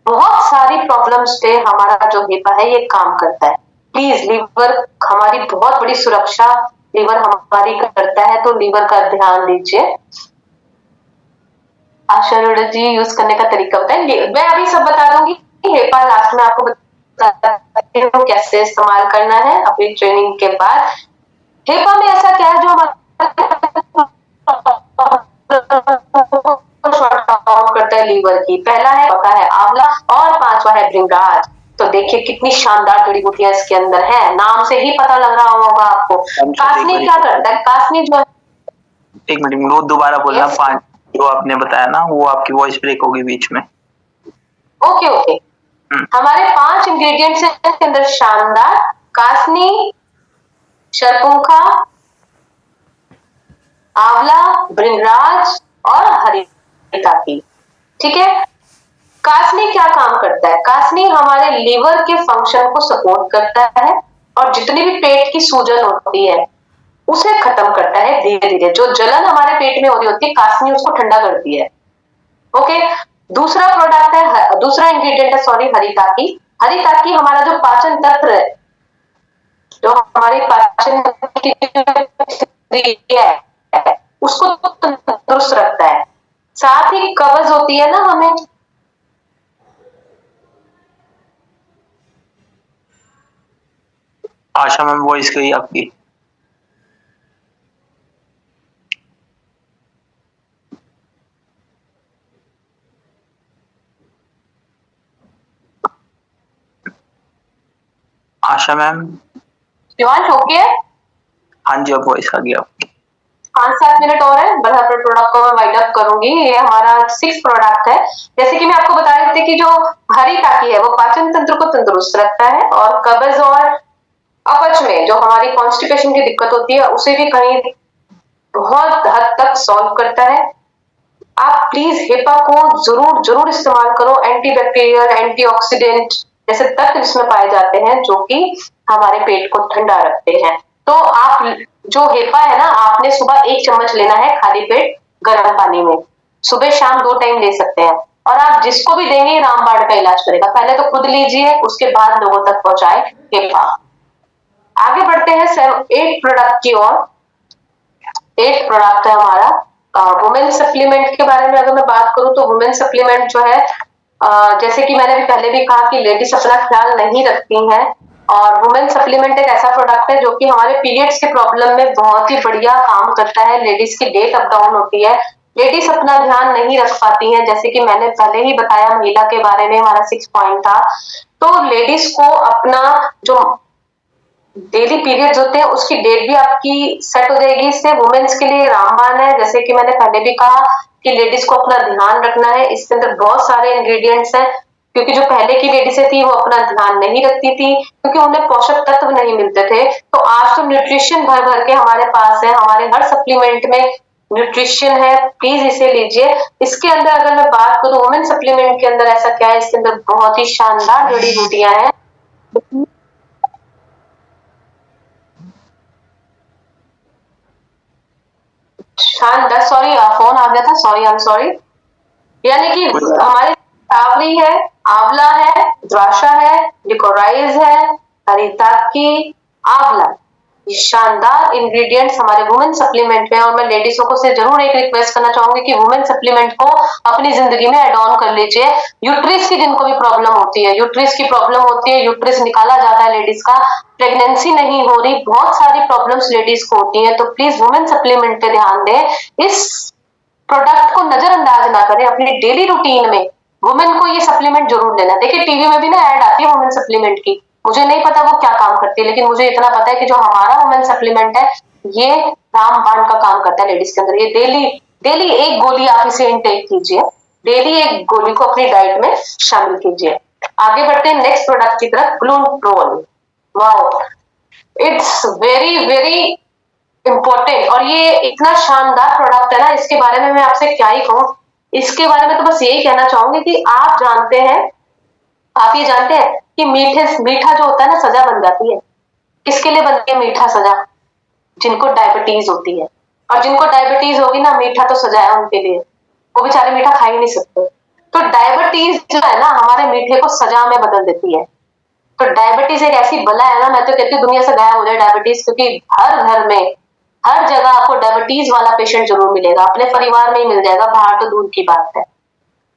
बहुत सारी प्रॉब्लम्स पे हमारा जो हेपा है ये काम करता है। प्लीज लीवर हमारी बहुत बड़ी सुरक्षा लीवर हमारी करता है, तो लीवर का ध्यान दीजिए। आशा जी यूज करने का तरीका बताएंगे, मैं अभी सब बता दूंगी, हेपा लास्ट में आपको बताती हूँ कैसे इस्तेमाल करना है अपनी ट्रेनिंग के बाद। हेपा में ऐसा क्या है जो करता है लीवर की, पहला है पका है आंवला, और 5वां है भृंगराज। तो देखिए कितनी शानदार जड़ी बूटियां इसके अंदर है, नाम से ही पता लग रहा होगा आपको। कासनी क्या करता है, कासनी जो, एक मिनट वो दोबारा बोलना, 5 जो आपने बताया ना, वो आपकी वॉइस ब्रेक होगी बीच में। Okay okay. हमारे 5 इंग्रेडिएंट्स हैं इसके अंदर, शानदार, कासनी, शरपुंखा, आंवला, भृंगराज और हरिताकी। ठीक है। कासनी क्या काम करता है, कासनी हमारे लीवर के फंक्शन को सपोर्ट करता है, और जितनी भी पेट की सूजन होती है उसे खत्म करता है धीरे धीरे। जो जलन हमारे पेट में हो रही होती है, कासनी उसको ठंडा करती है। ओके। दूसरा प्रोडक्ट है, दूसरा इंग्रेडिएंट है, सॉरी, हरिताकी। हरिताकी हमारा जो पाचन तंत्र है, जो हमारी पाचन क्रिया है, उसको तंदुरुस्त रखता है। साथ ही कब्ज होती है ना हमें, आशा मैम वॉइस गई आपकी। आशा मैम शिवांश ओके है? हाँ जी, अब वॉइस आ गया आपकी। 5-7 मिनट और है, बस अपने प्रोडक्ट को मैं वाइड अप करूंगी। ये हमारा 6 प्रोडक्ट है। जैसे कि मैं आपको बता रही थी कि जो हरी ताकी है वो पाचन तंत्र को तंदुरुस्त रखता है, और कब्ज और अपच में जो हमारी कॉन्स्टिपेशन की दिक्कत होती है उसे भी कहीं बहुत हद तक सॉल्व करता है। आप प्लीज हेपा को जरूर जरूर इस्तेमाल करो, एंटीबैक्टीरियल, एंटीऑक्सीडेंट, जैसे तत्व इसमें पाए जाते हैं जो कि हमारे पेट को ठंडा रखते हैं। तो आप जो हेपा है ना, आपने सुबह 1 चम्मच लेना है खाली पेट गर्म पानी में, सुबह शाम 2 टाइम ले सकते हैं, और आप जिसको भी देंगे रामबाण का इलाज करेगा। पहले तो खुद लीजिए, उसके बाद लोगों तक पहुंचाए हेपा। आगे बढ़ते हैं 8 प्रोडक्ट की ओर। 8 प्रोडक्ट है हमारा वुमेन सप्लीमेंट के बारे में। अगर मैं बात करूं तो वुमेन सप्लीमेंट जो है, जैसे कि मैंने भी पहले भी कहा कि लेडीज अपना ख्याल नहीं रखती हैं, और वुमेन सप्लीमेंट एक ऐसा प्रोडक्ट है जो कि हमारे पीरियड्स के प्रॉब्लम में बहुत ही बढ़िया काम करता है। लेडीज की डेट अप डाउन होती है, लेडीज अपना ध्यान नहीं रख पाती हैं, जैसे कि मैंने पहले ही बताया महिला के बारे में, हमारा 6 पॉइंट था। तो लेडीज को अपना जो डेली पीरियड्स होते हैं उसकी डेट भी आपकी सेट हो जाएगी इससे। वुमेन्स के लिए रामबाण है, जैसे कि मैंने पहले भी कहा कि लेडीज को अपना ध्यान रखना है। इसके अंदर बहुत सारे इंग्रेडिएंट्स हैं, क्योंकि जो पहले की लेडीज थी वो अपना ध्यान नहीं रखती थी, क्योंकि उन्हें पोषक तत्व नहीं मिलते थे। तो आज तो न्यूट्रिशन भर भर के हमारे पास है, हमारे हर सप्लीमेंट में न्यूट्रिशन है, प्लीज इसे लीजिए। इसके अंदर अगर मैं बात करूं वुमेन सप्लीमेंट के अंदर ऐसा क्या है, इसके अंदर बहुत ही शानदार जड़ी बूटियां हैं। शानदार, सॉरी फोन आ गया था, सॉरी, आई एम सॉरी। यानी कि हमारी सावरी है, आंवला है, द्राक्षा है, लिकोराइज है, हरिताकी, आंवला, ये शानदार इंग्रेडिएंट्स हमारे वुमेन सप्लीमेंट में। और मैं लेडीजों को से जरूर एक रिक्वेस्ट करना चाहूंगी कि वुमेन सप्लीमेंट को अपनी जिंदगी में एड ऑन कर लीजिए। यूट्रिस की जिनको भी प्रॉब्लम होती है, यूट्रिस की प्रॉब्लम होती है, यूट्रिस निकाला जाता है लेडीज का, प्रेगनेंसी नहीं हो रही, बहुत सारी प्रॉब्लम्स लेडीज को होती है, तो प्लीज वुमेन सप्लीमेंट पे ध्यान दें। इस प्रोडक्ट को नजरअंदाज ना करें, अपनी डेली रूटीन में वुमेन को ये सप्लीमेंट जरूर लेना। देखिए टीवी में भी ना ऐड आती है वुमेन सप्लीमेंट की, मुझे नहीं पता वो क्या काम करती है, लेकिन मुझे इतना पता है कि जो हमारा वुमेन सप्लीमेंट है ये रामबाण का काम करता है लेडीज के अंदर। ये डेली डेली 1 गोली आप इसे इनटेक कीजिए, डेली 1 गोली को अपनी डाइट में शामिल कीजिए। आगे बढ़ते हैं नेक्स्ट प्रोडक्ट की तरफ, Glutrol. Wow, it's very very important, और ये इतना शानदार प्रोडक्ट है ना, इसके बारे में मैं आपसे क्या ही कहूँ। इसके बारे में तो बस यही कहना चाहूंगी कि आप ये जानते हैं कि मीठा जो होता है ना, सजा बन जाती है। किसके लिए बनती है मीठा सजा? जिनको डायबिटीज होती है, और जिनको डायबिटीज होगी ना, मीठा तो सजा है उनके लिए, वो बेचारे मीठा खा ही नहीं सकते। तो डायबिटीज जो है ना, हमारे मीठे को सजा में बदल देती है। तो डायबिटीज एक ऐसी बला है ना, मैं तो कहती हूँ दुनिया से गायब हो जाए डायबिटीज, क्योंकि हर घर में हर जगह आपको डायबिटीज वाला पेशेंट जरूर मिलेगा, अपने परिवार में ही मिल जाएगा, बाहर तो दूर की बात है।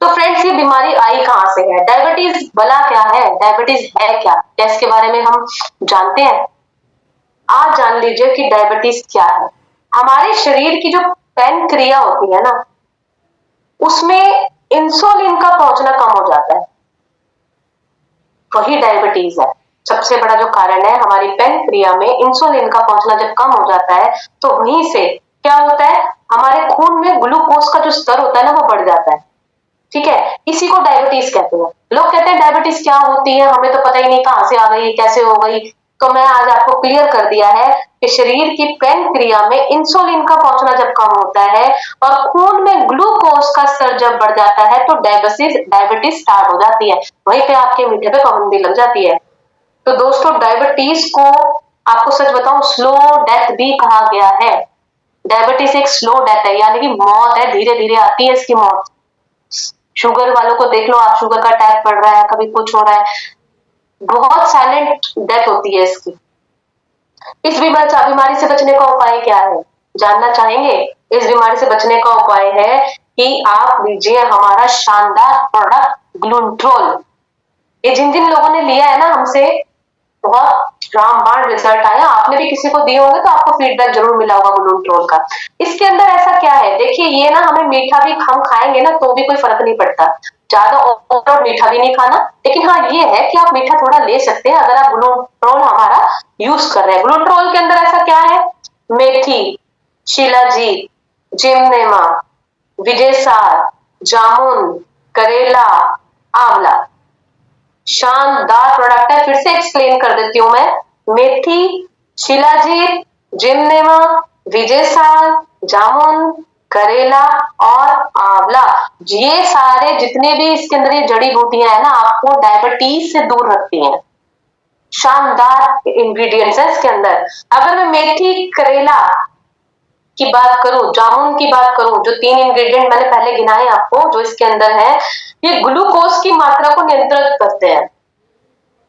तो फ्रेंड्स, ये बीमारी आई कहां से है? डायबिटीज भला क्या है, डायबिटीज है क्या, इसके बारे में हम जानते हैं। आज जान लीजिए कि डायबिटीज क्या है। हमारे शरीर की जो पैनक्रिया होती है ना, उसमें इंसुलिन का पहुंचना कम हो जाता है, वही डायबिटीज है। सबसे बड़ा जो कारण है, हमारी पैनक्रिया में इंसुलिन का पहुंचना जब कम हो जाता है, तो वहीं से क्या होता है, हमारे खून में ग्लूकोज का जो स्तर होता है ना, वो बढ़ जाता है। ठीक है, इसी को डायबिटीज कहते हैं। लोग कहते हैं डायबिटीज क्या होती है, हमें तो पता ही नहीं कहां से आ गई, कैसे हो गई। तो मैं आज आपको क्लियर कर दिया है कि शरीर की पैनक्रिया में इंसुलिन का पहुंचना जब कम होता है और खून में ग्लूकोज का स्तर जब बढ़ जाता है, तो डायबिटीज स्टार्ट हो जाती है। वहीं पे आपके मीठे पे पाबंदी लग जाती है। तो दोस्तों, डायबिटीज को आपको सच बताऊं, स्लो डेथ भी कहा गया है। डायबिटीज एक स्लो डेथ है, यानी कि मौत है, धीरे धीरे आती है इसकी मौत। शुगर वालों को देख लो आप, शुगर का अटैक पड़ रहा है, कभी कुछ हो रहा है, बहुत साइलेंट डेथ होती है इसकी। इस बीमारी से बचने का उपाय क्या है, जानना चाहेंगे? इस बीमारी से बचने का उपाय है कि आप लीजिए हमारा शानदार प्रोडक्ट ग्लूट्रोल। ये जिन जिन लोगों ने लिया है ना हमसे, बहुत रामबाण रिजल्ट आया। आपने भी किसी को दिए होंगे तो आपको फीडबैक जरूर मिला होगा ग्लूट्रोल का। इसके अंदर ऐसा क्या है, देखिए ये ना, हमें मीठा भी हम खाएंगे ना तो भी कोई फर्क नहीं पड़ता, ज्यादा और मीठा भी नहीं खाना। लेकिन हाँ, ये है कि आप मीठा थोड़ा ले सकते हैं अगर आप ग्लूट्रोल हमारा यूज कर रहे हैं। ग्लूट्रोल के अंदर ऐसा क्या है, मेथी, शिलाजीत, जिमनेमा, विजयसार, जामुन, करेला, आंवला, शानदार प्रोडक्ट है। फिर से एक्सप्लेन कर देती हूं मैं, मेथी, शिलाजीत, जिमनेमा, विजयसार, जामुन, करेला और आंवला, ये सारे जितने भी इसके अंदर ये जड़ी बूटियां है ना, आपको डायबिटीज से दूर रखती हैं। शानदार इंग्रेडिएंट्स है इसके अंदर। अगर मैं मेथी करेला की बात करूं, जामुन की बात करूं, जो 3 इंग्रेडिएंट मैंने पहले गिनाए आपको, जो इसके अंदर है, ये ग्लूकोज की मात्रा को नियंत्रित करते हैं।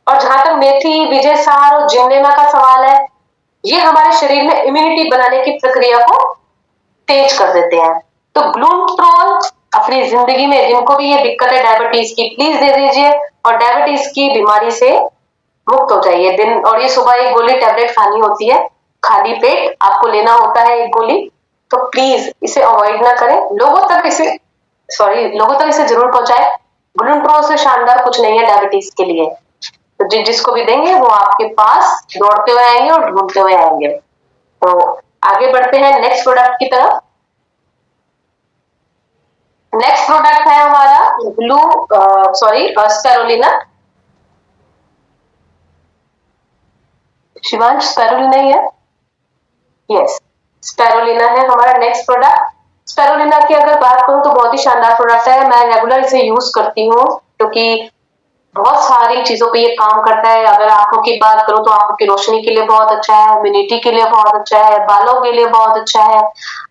और जहां तक मेथी, विजय सार और जिनेमा का सवाल है, ये हमारे शरीर में इम्यूनिटी बनाने की प्रक्रिया को तेज कर देते हैं। तो ग्लूट्रोल अपनी जिंदगी में जिनको भी ये दिक्कत है डायबिटीज की, प्लीज दे दीजिए और डायबिटीज की बीमारी से मुक्त हो जाइए। दिन और ये सुबह एक गोली टैबलेट खानी होती है, खाली पेट आपको लेना होता है एक गोली, तो प्लीज इसे अवॉइड ना करें। लोगों तक इसे जरूर पहुंचाए। ग्लूट्रोल से शानदार कुछ नहीं है डायबिटीज के लिए। तो जिसको भी देंगे वो आपके पास दौड़ते हुए आएंगे और ढूंढते हुए आएंगे। तो आगे बढ़ते हैं नेक्स्ट प्रोडक्ट की तरफ। नेक्स्ट प्रोडक्ट है हमारा स्पेरुलिना। शिवांश, स्पेरुलिना ही है? यस, स्पेरुलिना है हमारा नेक्स्ट प्रोडक्ट। स्पेरुलिना की अगर बात करूं तो बहुत ही शानदार प्रोडक्ट है। मैं रेगुलर इसे यूज करती हूँ क्योंकि बहुत सारी चीजों पे ये काम करता है। अगर आंखों की बात करूं तो आंखों की रोशनी के लिए बहुत अच्छा है, इम्यूनिटी के लिए बहुत अच्छा है, बालों के लिए बहुत अच्छा है।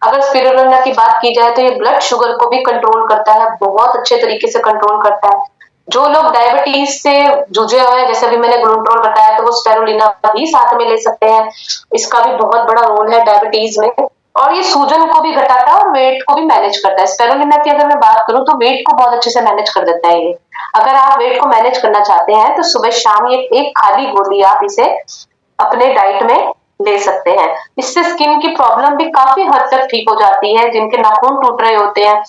अगर स्पिरुलिना की बात की जाए तो ये ब्लड शुगर को भी कंट्रोल करता है, बहुत अच्छे तरीके से कंट्रोल करता है। जो लोग डायबिटीज से जूझे हुए हैं, जैसे अभी मैंने ग्लूट्रोल बताया, तो वो स्पेरुलिना भी साथ में ले सकते हैं। इसका भी बहुत बड़ा रोल है डायबिटीज में। और ये सूजन को भी घटाता है और वेट को भी मैनेज करता है। स्पेरुलिना की अगर मैं बात करूं तो वेट को बहुत अच्छे से मैनेज कर देता है ये। अगर आप वेट को मैनेज करना चाहते हैं तो सुबह शाम ये एक खाली गोली आप इसे अपने डाइट में ले सकते हैं। इससे स्किन की प्रॉब्लम भी काफी हद तक ठीक हो जाती है। जिनके नाखून टूट रहे होते हैं,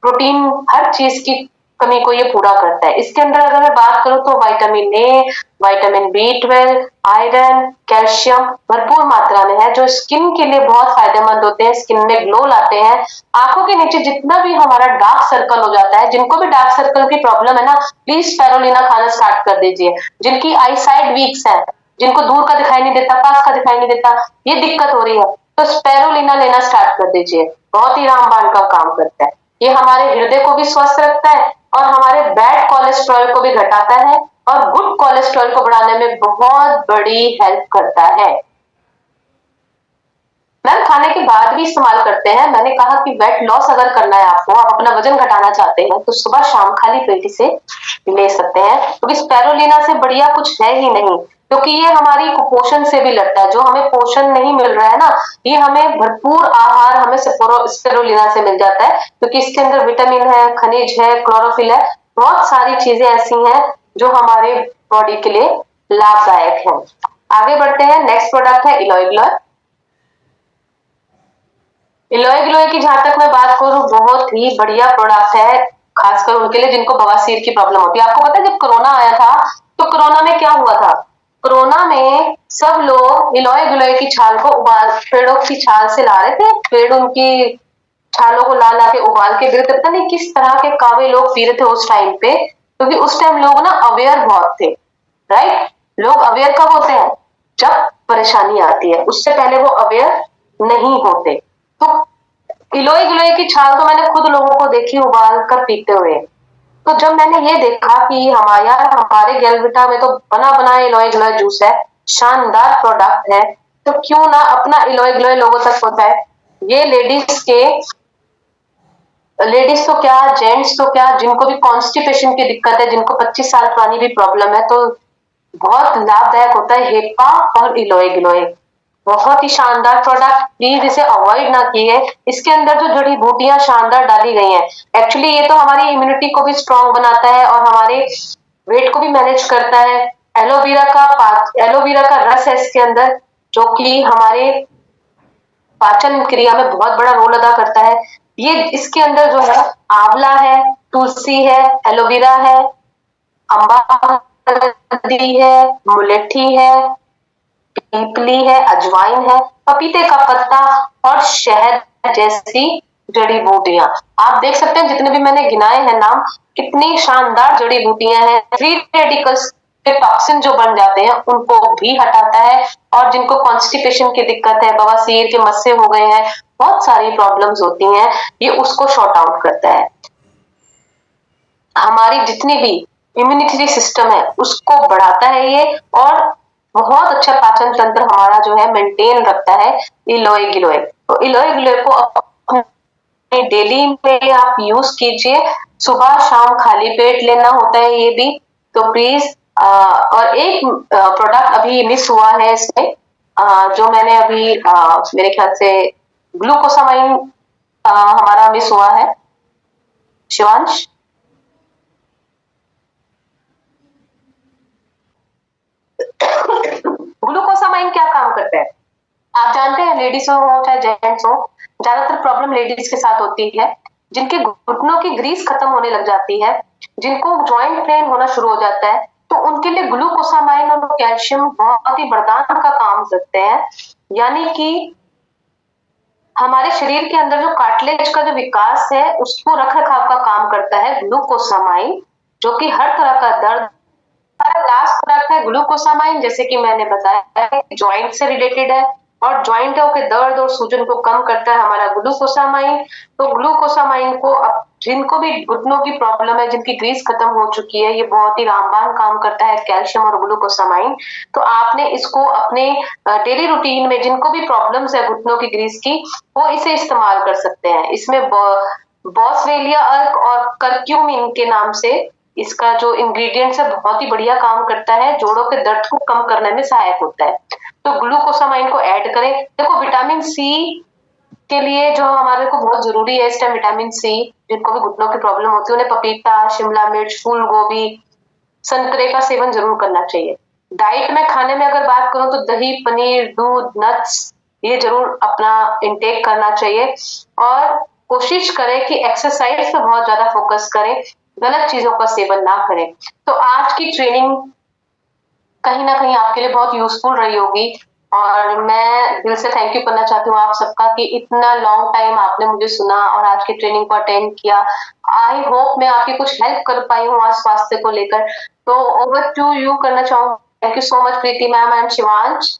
प्रोटीन हर चीज की कमी को ये पूरा करता है। इसके अंदर अगर मैं बात करूं तो vitamin A, vitamin B12, iron, calcium भरपूर मात्रा में है, जो स्किन के लिए बहुत फायदेमंद होते हैं, स्किन में ग्लो लाते हैं। आंखों के नीचे जितना भी हमारा डार्क सर्कल हो जाता है, जिनको भी डार्क सर्कल की प्रॉब्लम है ना, प्लीज स्पेरुलिना खाना स्टार्ट कर दीजिए। जिनकी आई साइड वीक्स है, जिनको दूर का दिखाई नहीं देता, पास का दिखाई नहीं देता, ये दिक्कत हो रही है, तो स्पेरुलिना लेना स्टार्ट कर दीजिए। बहुत ही रामबाण का काम करता है। ये हमारे हृदय को भी स्वस्थ रखता है और हमारे बैड कोलेस्ट्रॉल को भी घटाता है और गुड कोलेस्ट्रॉल को बढ़ाने में बहुत बड़ी हेल्प करता है। मैम खाने के बाद भी इस्तेमाल करते हैं। मैंने कहा कि वेट लॉस अगर करना है आपको, आप अपना वजन घटाना चाहते हैं, तो सुबह शाम खाली पेट इसे ले सकते हैं, क्योंकि स्पेरुलिना से बढ़िया कुछ है ही नहीं। क्योंकि ये हमारी कुपोषण से भी लड़ता है। जो हमें पोषण नहीं मिल रहा है ना, ये हमें भरपूर आहार हमें स्पेरुलिना से मिल जाता है, क्योंकि इसके अंदर विटामिन है, खनिज है, क्लोरोफिल है, बहुत सारी चीजें ऐसी हैं जो हमारे बॉडी के लिए लाभदायक है। आगे बढ़ते हैं। नेक्स्ट प्रोडक्ट है इलोई ग्लोय। इलोई ग्लोय की जहां तक मैं बात करूं, बहुत ही बढ़िया प्रोडक्ट है, खासकर उनके लिए जिनको बवासीर की प्रॉब्लम होती है। आपको पता है जब कोरोना आया था, तो कोरोना में क्या हुआ था? कोरोना में सब लोग इलोई ग्लोय की छाल को उबाल, पेड़ों की छाल से ला रहे थे, पेड़ उनकी छालों को ला ला के उबाल के पीते। पता नहीं किस तरह के कावे लोग पी रहे थे उस टाइम पे, क्योंकि उस टाइम लोग ना अवेयर बहुत थे। राइट, लोग अवेयर कब होते हैं? जब परेशानी आती है, उससे पहले वो अवेयर नहीं होते। तो इलोई गिलोय की छाल तो मैंने खुद लोगों को देखी उबाल कर पीते हुए। तो जब मैंने ये देखा कि हमारे गैलविटा में तो बना बनाया इलोई गिलोय जूस है, शानदार प्रोडक्ट है, तो क्यों ना अपना इलोई गिलोय लोगों तक पहुंचाए। ये लेडीज तो क्या, जेंट्स तो क्या, जिनको भी कॉन्स्टिपेशन की दिक्कत है, जिनको 25 साल पुरानी भी प्रॉब्लम है, तो बहुत लाभदायक होता है हेपा और इलोई गिलोय। बहुत ही शानदार प्रोडक्ट, प्लीज इसे अवॉइड ना कीजिए। इसके अंदर जो जड़ी बूटियां शानदार डाली गई हैं, एक्चुअली ये तो हमारी इम्यूनिटी को भी स्ट्रांग बनाता है और हमारे वेट को भी मैनेज करता है। एलोवेरा का रस है इसके अंदर, जो कि हमारे पाचन क्रिया में बहुत बड़ा रोल अदा करता है। ये इसके अंदर जो है आंवला है, तुलसी है, एलोवेरा है, अम्बा है, मुलेठी है, पीपली है, अजवाइन है, पपीते का पत्ता और शहद जैसी जड़ी बूटियां। आप देख सकते हैं जितने भी मैंने गिनाए हैं नाम, कितनी शानदार जड़ी बूटियां हैं। फ्री रेडिकल्स के टॉक्सिन जो बन जाते हैं उनको भी हटाता है, और जिनको कॉन्स्टिपेशन की दिक्कत है, बवासीर के मस्से हो गए हैं, बहुत सारी प्रॉब्लम्स होती हैं, ये उसको शॉर्ट आउट करता है। हमारी जितनी भी इम्यूनिटी सिस्टम है उसको बढ़ाता है ये, और बहुत अच्छा पाचन तंत्र हमारा जो है मेंटेन रखता है इलोए गिलोए। तो इलोए गिलोए को डेली में आप यूज कीजिए, सुबह शाम खाली पेट लेना होता है ये भी। तो प्लीज और एक प्रोडक्ट अभी मिस हुआ है इसमें, जो मैंने अभी मेरे ख्याल से ग्लूकोसामाइन हमारा मिस हुआ है। शिवांश, ग्लूकोसामाइन क्या काम करता है आप जानते हैं? लेडीज हो चाहे जेंट्स हो, ज्यादातर प्रॉब्लम लेडीज के साथ होती है, जिनके घुटनों की ग्रीस खत्म होने लग जाती है, जिनको जॉइंट पेन होना शुरू हो जाता है, तो उनके लिए ग्लूकोसामाइन और कैल्शियम बहुत ही वरदान का काम करते हैं। यानी कि हमारे शरीर के अंदर जो कार्टिलेज का जो विकास है उसको रख रखाव का काम करता है ग्लूकोसामाइन, जो कि हर तरह का दर्द। लास्ट प्रोडक्ट है ग्लूकोसामाइन, जैसे कि मैंने बताया जॉइंट से रिलेटेड है, और जॉइंटों के दर्द और सूजन को कम करता है हमारा ग्लूकोसामाइन। तो ग्लूकोसामाइन को अब जिनको भी घुटनों की प्रॉब्लम है, जिनकी ग्रीस खत्म हो चुकी है, ये बहुत ही रामबाण काम करता है कैल्शियम और ग्लूकोसामाइन। तो आपने इसको अपने डेली रूटीन में, जिनको भी प्रॉब्लम्स है घुटनों की ग्रीस की, वो इसे इस्तेमाल कर सकते हैं। इसमें बॉसवेलिया अर्क और करक्यूमिन के नाम से इसका जो इंग्रेडिएंट्स है बहुत ही बढ़िया काम करता है, जोड़ों के दर्द को कम करने में सहायक होता है। तो ग्लूकोसामाइन को ऐड करें। देखो विटामिन सी के लिए जो हमारे को बहुत जरूरी है इस टाइम, विटामिन सी, जिनको भी घुटनों की प्रॉब्लम होती है उन्हें पपीता, शिमला मिर्च, फूल गोभी, संतरे का सेवन जरूर करना चाहिए। डाइट में खाने में अगर बात करूं तो दही, पनीर, दूध, नट्स, ये जरूर अपना इंटेक करना चाहिए। और कोशिश करें कि एक्सरसाइज पे बहुत ज्यादा फोकस करें, गलत चीजों का सेवन ना करें। तो आज की ट्रेनिंग कहीं ना कहीं आपके लिए बहुत यूजफुल रही होगी, और मैं दिल से थैंक यू करना चाहती हूँ आप सबका कि इतना लॉन्ग टाइम आपने मुझे सुना और आज की ट्रेनिंग को अटेंड किया। आई होप मैं आपकी कुछ हेल्प कर पाई हूँ आज स्वास्थ्य को लेकर। तो ओवर टू यू करना चाहूँ। Thank you so much Preeti ma'am and Shivansh.